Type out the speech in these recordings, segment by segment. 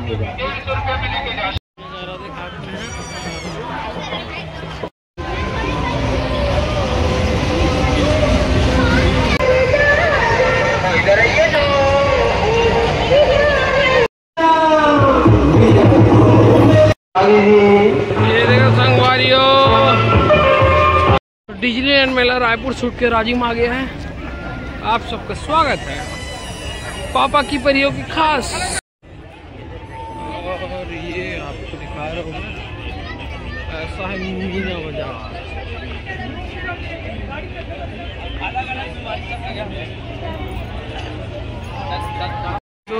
ये देखो संगवारियों, डिज्नीलैंड मेला रायपुर छूट के राजिम आ गया है। आप सबका स्वागत है पापा की परियों की खास। और ये आपको दिखा रहा हूँ, ऐसा है मीना बाजार। तो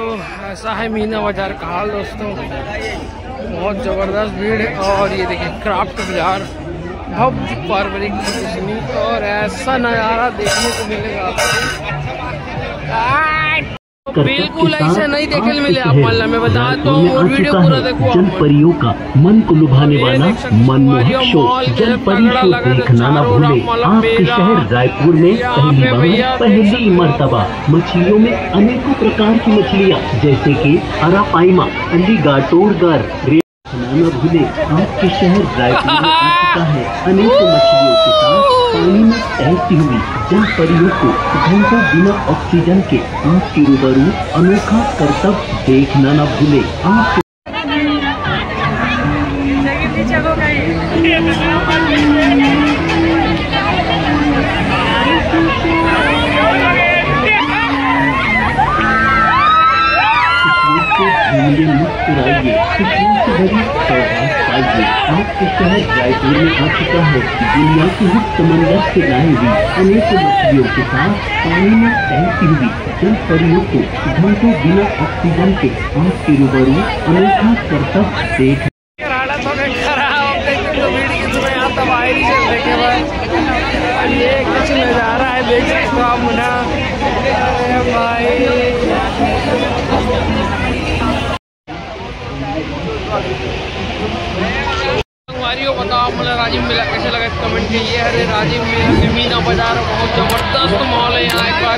ऐसा है मीना बाजार का हाल दोस्तों, बहुत जबरदस्त भीड़ है। और ये देखिए क्राफ्ट बाजार, भव्य पारंपरिक प्रदर्शनी, और ऐसा नजारा देखने को मिलेगा आपको, बिल्कुल ऐसा नहीं देखने को मिले। आप मल्ला में बताता हूँ, और वीडियो पूरा देखो। जल परियों का मन को लुभाने वाला मनमोहक शो जल परी शो देखना न भूले। आपके शहर रायपुर में पहली मर्तबा मछलियों में अनेकों प्रकार की मछलियाँ जैसे कि अरापाइमा, अलीगाटोर, न भूले। आपके शहर रायपुर में आ चुका है अनेकों मछलियों के साथ पानी में तैरती हुई जल परियों को घंटों बिना ऑक्सीजन के आपके रूबरू अनोखा करतब देखना न भूले। आप मुस्कुराइए, आपके शहर रायपुर में आ चुका है दुनिया के ही समंदर से लाई हुई अनेकों मछलियों के साथ पानी में तैरती हुई जल परियों को घंटों बिना ऑक्सीजन के आपके रूबरू अनोखा करतब देख। ये कुछ नजारा है, देख सकते हो आप मुन्ना भाई। संगवारियों बताओ मुझे राजिम मेला कैसे लगा, कमेंट कीजिए। अरे राजिम मेला मीना बाजार बहुत जबरदस्त मॉल है। यहाँ एक बार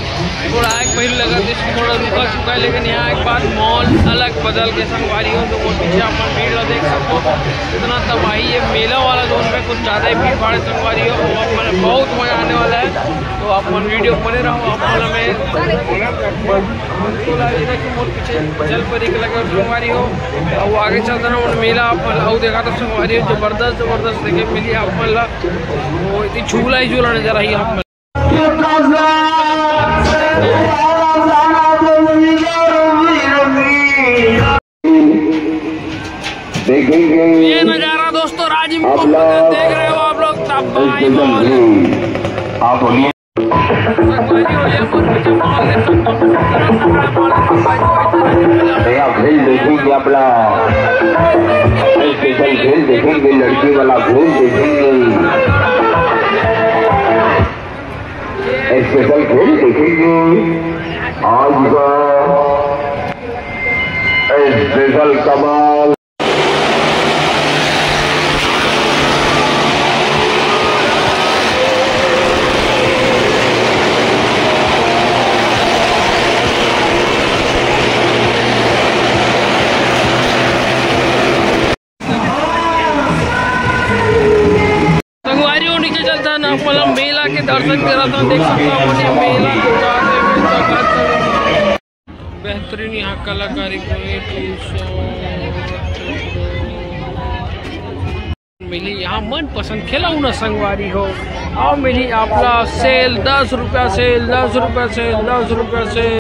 थोड़ा एक पहले लगा थोड़ा रुका चुका है, लेकिन यहाँ एक बार मॉल अलग बदल के संगवारियों तो वो पीछे आप भीड़ देख सकते हो। इतना तबाही है मेला वाला जोन में, कुछ ज़्यादा ही भीड़ भाड़ संगवारियों, बहुत मजा आने वाला है। तो आप मन वीडियो बने रहो। आप में पीछे जल परी के लगे संगवारी हो, और आगे चलता ना मेला आप देखा तो संगवारी हो जबरदस्त देखे मिली आप मल्ला। वो इतनी झूला ही झूला नजर आई आप। ये नजारा दोस्तों राजिम को देख रहे हो आप लोग, तबाही मॉल आप बोलिए। खेल देखेंगे अपना स्पेशल खेल देखेंगे, लड़की वाला खेल देखेंगे, स्पेशल खेल देखेंगे। आज का स्पेशल कमाल मतलब मेला के दर्शन करा था, देख सकता हूँ मेला बेहतरीन यहाँ कलाकारी मिली। यहाँ मन पसंद खिलौना संगवारी हो और मिली आपला सेल 10 रुपया सेल 10 रुपया सेल 10 रुपया सेल।